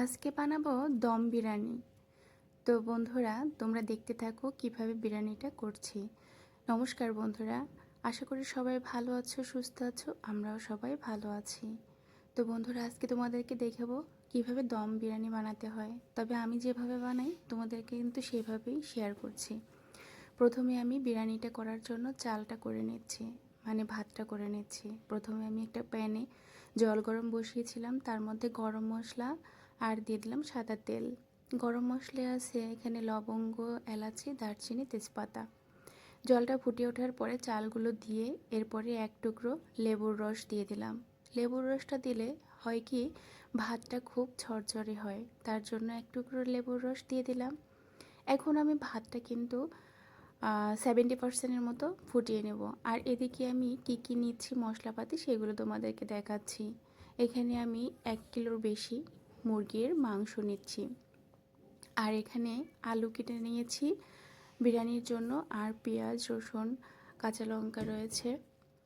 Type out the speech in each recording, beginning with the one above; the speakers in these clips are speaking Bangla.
আজকে বানাবো দম বিরিয়ানি। তো বন্ধুরা, তোমরা দেখতে থাকো কিভাবে বিরিয়ানিটা করছি। নমস্কার বন্ধুরা, আশা করি সবাই ভালো আছো, সুস্থ আছো। আমরাও সবাই ভালো আছি। তো বন্ধুরা, আজকে তোমাদেরকে দেখাবো কিভাবে দম বিরিয়ানি বানাতে হয়। তবে আমি যেভাবে বানাই তোমাদেরকে কিন্তু সেভাবেই শেয়ার করছি। প্রথমে আমি বিরিয়ানিটা করার জন্য চালটা করে নিচ্ছি, মানে ভাতটা করে নিচ্ছি। প্রথমে আমি একটা প্যানে জল গরম বসিয়েছিলাম, তার মধ্যে গরম মশলা আর দিয়ে দিলাম সাদা তেল। গরম মশলা আছে এখানে লবঙ্গ, এলাচি, দারচিনি, তেজপাতা। জলটা ফুটে ওঠার পরে চালগুলো দিয়ে এরপরে এক টুকরো লেবুর রস দিয়ে দিলাম। লেবুর রসটা দিলে হয় কি, ভাতটা খুব ঝরঝরে হয়, তার জন্য এক টুকরো লেবুর রস দিয়ে দিলাম। এখন আমি ভাতটা কিন্তু 70% মতো ফুটিয়ে নেব। আর এদিকে আমি কি কি নিচ্ছি মশলাপাতি সেগুলো তোমাদেরকে দেখাচ্ছি। এখানে আমি 1 কিলোর বেশি মুরগির মাংস নিচ্ছি। আর এখানে আলু কেটে নিয়েছি বিরিয়ানির জন্য, আর পেঁয়াজ, রসুন, কাঁচা লঙ্কা রয়েছে।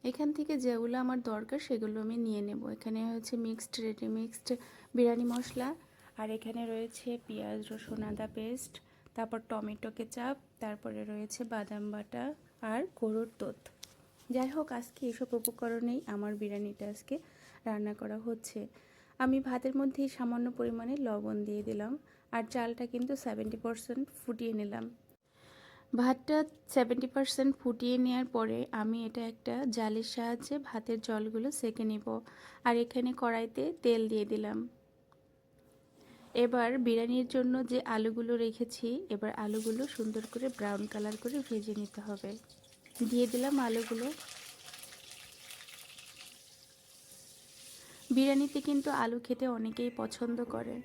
এখান থেকে যেগুলো আমার দরকার সেগুলো আমি নিয়ে নেব। এখানে হচ্ছে রেডি মিক্সড বিরিয়ানি মশলা, আর এখানে রয়েছে পেঁয়াজ, রসুন, আদা পেস্ট, তারপর টমেটো কেচাপ, তারপরে রয়েছে বাদাম বাটা আর গরুর দুধ। যাই হোক, আজকে এসব উপকরণেই আমার বিরিয়ানিটা আজকে রান্না করা হচ্ছে। আমি ভাতের মধ্যে সামান্য পরিমাণে লবণ দিয়ে দিলাম, আর চালটা কিন্তু 70% ফুটিয়ে নিলাম। ভাতটা 70% ফুটিয়ে নেওয়ার পরে আমি এটা একটা জালের সাহায্যে ভাতের জলগুলো সেঁকে নেব। আর এখানে কড়াইতে তেল দিয়ে দিলাম। এবার বিরিয়ানির জন্য যে আলুগুলো রেখেছি, এবার আলুগুলো সুন্দর করে ব্রাউন কালার করে ভেজে নিতে হবে। দিয়ে দিলাম আলুগুলো। বিরিয়ানিতে কিন্তু আলু খেতে অনেকেই পছন্দ করে।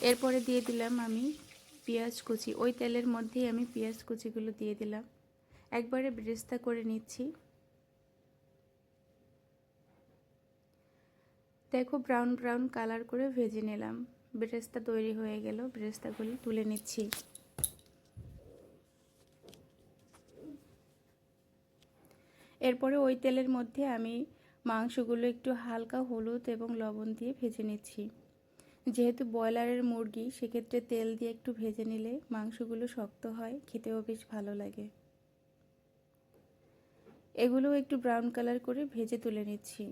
এরপরে দিয়ে দিলাম আমি পেঁয়াজ কুচি। ওই তেলের মধ্যেই আমি পেঁয়াজ কুচিগুলো দিয়ে দিলাম। একবারে বেরেস্তা করে নিচ্ছি। দেখো, ব্রাউন ব্রাউন কালার করে ভেজে নিলাম। বেরেস্তা তৈরি হয়ে গেল, বেরেস্তাগুলো তুলে নিচ্ছি। এরপরে ওই তেলের মধ্যে আমি মাংসগুলো একটু হালকা হলুদ এবং লবণ দিয়ে ভেজে নিচ্ছি। যেহেতু ব্রয়লারের মুরগি, সেক্ষেত্রে তেল দিয়ে একটু ভেজে নিলে মাংসগুলো শক্ত হয়, খেতেও বেশ ভালো লাগে। এগুলো একটু ব্রাউন কালার করে ভেজে তুলে নিচ্ছি।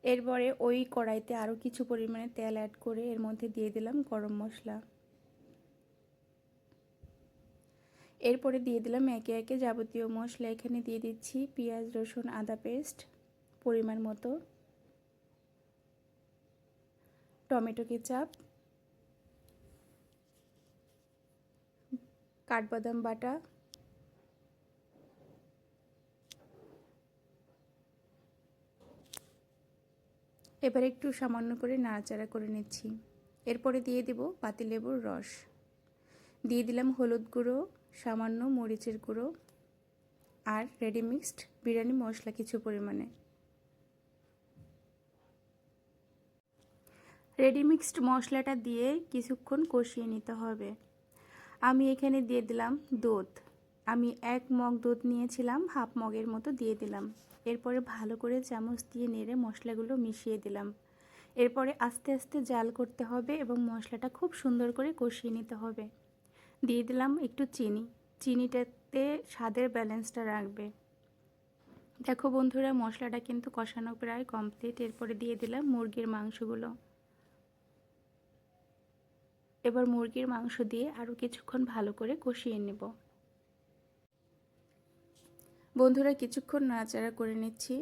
এরপরে ওই কড়াইতে আরও কিছু পরিমাণে তেল অ্যাড করে এর মধ্যে দিয়ে দিলাম গরম মশলা। এরপরে দিয়ে দিলাম একে একে যাবতীয় মশলা। এখানে দিয়ে দিচ্ছি পেঁয়াজ, রসুন, আদা পেস্ট পরিমাণ মতো, টমেটো কেচাপ, কাঠবাদাম বাটা, এবার একটু সামান্য করে নাড়াচাড়া করে নিচ্ছি। এরপরে দিয়ে দেব পাতিলেবুর রস। দিয়ে দিলাম হলুদ গুঁড়ো, সামান্য মরিচের গুঁড়ো, আর রেডি মিক্সড বিরিয়ানি মশলা কিছু পরিমাণে। রেডি মিক্সড মশলাটা দিয়ে কিছুক্ষণ কষিয়ে নিতে হবে। আমি এখানে দিয়ে দিলাম দুধ। আমি 1 মগ দুধ নিয়েছিলাম, হাফ মগের মতো দিয়ে দিলাম। এরপরে ভালো করে চামচ দিয়ে নেড়ে মশলাগুলো মিশিয়ে দিলাম। এরপরে আস্তে আস্তে জাল করতে হবে এবং মশলাটা খুব সুন্দর করে কষিয়ে নিতে হবে। দিয়ে দিলাম একটু চিনি। চিনিটাতে স্বাদের ব্যালেন্সটা রাখবে। দেখো বন্ধুরা, মশলাটা কিন্তু কষানো প্রায় কমপ্লিট। এরপরে দিয়ে দিলাম মুরগির মাংসগুলো। এবার মুরগির মাংস দিয়ে আরও কিছুক্ষণ ভালো করে কষিয়ে নেব। বন্ধুরা, কিছুক্ষণ নাড়াচাড়া করে নিচ্ছি।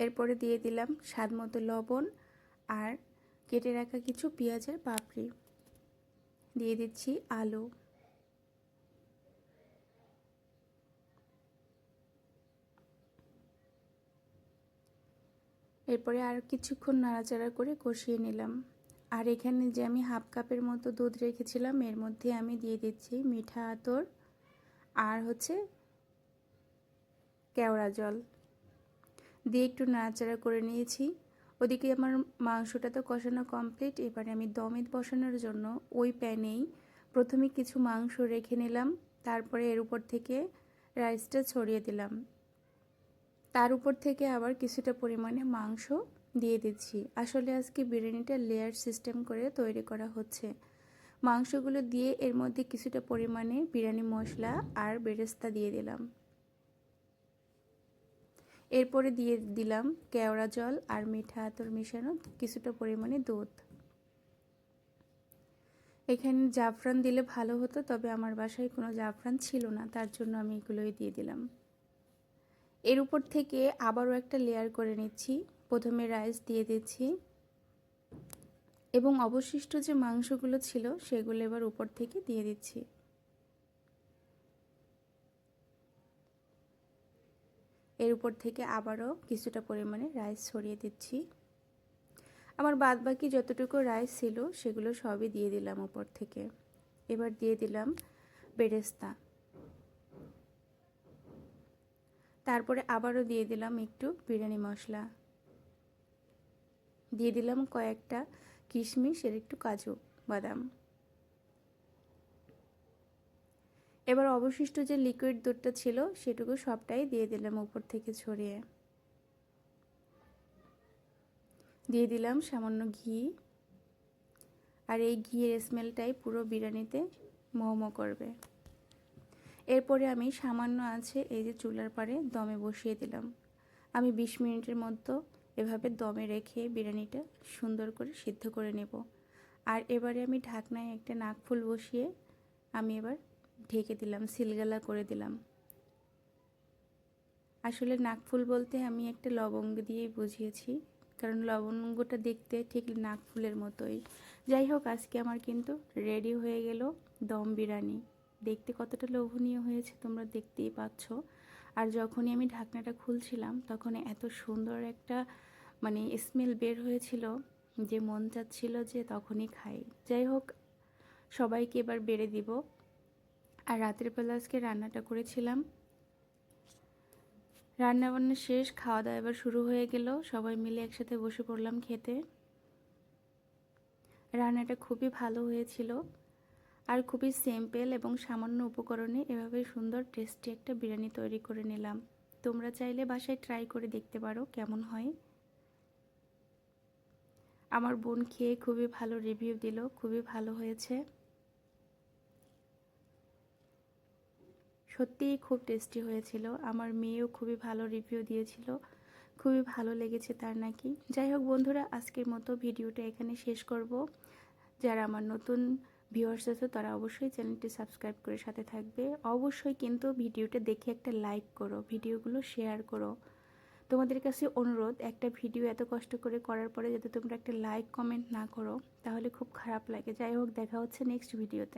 এরপরে দিয়ে দিলাম স্বাদ মতো লবণ আর কেটে রাখা কিছু পেঁয়াজের পাপড়ি। দিয়ে দিচ্ছি আলু। এরপরে আর কিছুক্ষণ নাড়াচাড়া করে কষিয়ে নিলাম। আর এখানে যে আমি হাফ কাপের মতো দুধ রেখেছিলাম, এর মধ্যে আমি দিয়ে দিচ্ছি মিঠা আতর আর হচ্ছে কেওড়া জল দিয়ে একটু নাড়াচাড়া করে নিয়েছি। ওদিকে আমার মাংসটা তো কষানো কমপ্লিট। এবারে আমি দমে বসানোর জন্য ওই প্যানেই প্রথমে কিছু মাংস রেখে নিলাম, তারপরে এর উপর থেকে রাইসটা ছড়িয়ে দিলাম, তার উপর থেকে আবার কিছুটা পরিমাণে মাংস দিয়ে দিচ্ছি। আসলে আজকে বিরিয়ানিটা লেয়ার সিস্টেম করে তৈরি করা হচ্ছে। মাংসগুলো দিয়ে এর মধ্যে কিছুটা পরিমাণে বিরিয়ানি মশলা আর বেরেস্তা দিয়ে দিলাম। এরপরে দিয়ে দিলাম কেওড়া জল আর মিঠা আতর মিশানো কিছুটা পরিমাণে দুধ। এখানে জাফরান দিলে ভালো হতো, তবে আমার বাসায় কোনো জাফরান ছিল না, তার জন্য আমি এগুলোই দিয়ে দিলাম। এর উপর থেকে আবারও একটা লেয়ার করে নিচ্ছি। প্রথমে রাইস দিয়ে দিচ্ছি এবং অবশিষ্ট যে মাংসগুলো ছিল সেগুলো এবার উপর থেকে দিয়ে দিচ্ছি। এর উপর থেকে আবারও কিছুটা পরিমাণে রাইস ছড়িয়ে দিচ্ছি। আমার বাদবাকি যতটুকু রাইস ছিল সেগুলো সবই দিয়ে দিলাম উপর থেকে। এবার দিয়ে দিলাম বেরেস্তা, তারপরে আবারও দিয়ে দিলাম একটু বিরিয়ানি মশলা, দিয়ে দিলাম কয়েকটা কিশমিশ আর একটু কাজু বাদাম। এবার অবশিষ্ট যে লিকুইড দুধটা ছিল সেটুকু সবটাই দিয়ে দিলাম উপর থেকে ছড়িয়ে। দিয়ে দিলাম সামান্য ঘি, আর এই ঘিয়ের স্মেলটাই পুরো বিরিয়ানিতে মোমো করবে। এরপরে আমি সামান্য আছে এই যে চুলার পাড়ে দমে বসিয়ে দিলাম। আমি 20 মিনিটের মতো এভাবে দমে রেখে বিরিয়ানিটা সুন্দর করে সিদ্ধ করে নেব। আর এবারে আমি ঢাকনায় একটা নাকফুল বসিয়ে আমি এবার ঢেকে দিলাম, সিলগালা করে দিলাম। আসলে নাকফুল বলতে আমি একটা লবঙ্গ দিয়েই বুঝিয়েছি, কারণ লবঙ্গটা দেখতে ঠিক নাকফুলের মতোই। যাই হোক, আজকে আমার কিন্তু রেডি হয়ে গেল দম বিরিয়ানি। দেখতে কতটা লোভনীয় হয়েছে তোমরা দেখতেই পাচ্ছ। আর যখনই আমি ঢাকনাটা খুলছিলাম তখন এত সুন্দর একটা স্মেল বের হয়েছিল যে মন চাচ্ছিল যে তখনই খাই। যাই হোক, সবাইকে এবার বেড়ে দিব। আর রাতের বেলা আজকে রান্নাটা করেছিলাম। রান্নাবান্না শেষ, খাওয়া দাওয়া এবার শুরু হয়ে গেল। সবাই মিলে একসাথে বসে পড়লাম খেতে। রান্নাটা খুবই ভালো হয়েছিল আর খুবই সিম্পল এবং সামান্য উপকরণে এভাবে সুন্দর টেস্টি একটা বিরিয়ানি তৈরি করে নিলাম। তোমরা চাইলে বাসায় ট্রাই করে দেখতে পারো কেমন হয়। আমার বোন খেয়ে খুবই ভালো রিভিউ দিল, খুবই ভালো হয়েছে, সত্যিই খুব টেস্টি হয়েছিল। আমার মেয়েও খুবই ভালো রিভিউ দিয়েছিল, খুবই ভালো লেগেছে তার নাকি। যাই হোক বন্ধুরা, আজকের মতো ভিডিওটা এখানে শেষ করব। যারা আমার নতুন ভিউয়ার্স আছে তারা অবশ্যই চ্যানেলটি সাবস্ক্রাইব করে সাথে থাকবে। অবশ্যই কিন্তু ভিডিওটা দেখে একটা লাইক করো, ভিডিওগুলো শেয়ার করো। তোমাদের কাছে অনুরোধ, একটা ভিডিও এত কষ্ট করে করার পরে যদি তোমরা একটা লাইক কমেন্ট না করো তাহলে খুব খারাপ লাগে। যাই হোক, দেখা হচ্ছে নেক্সট ভিডিওতে।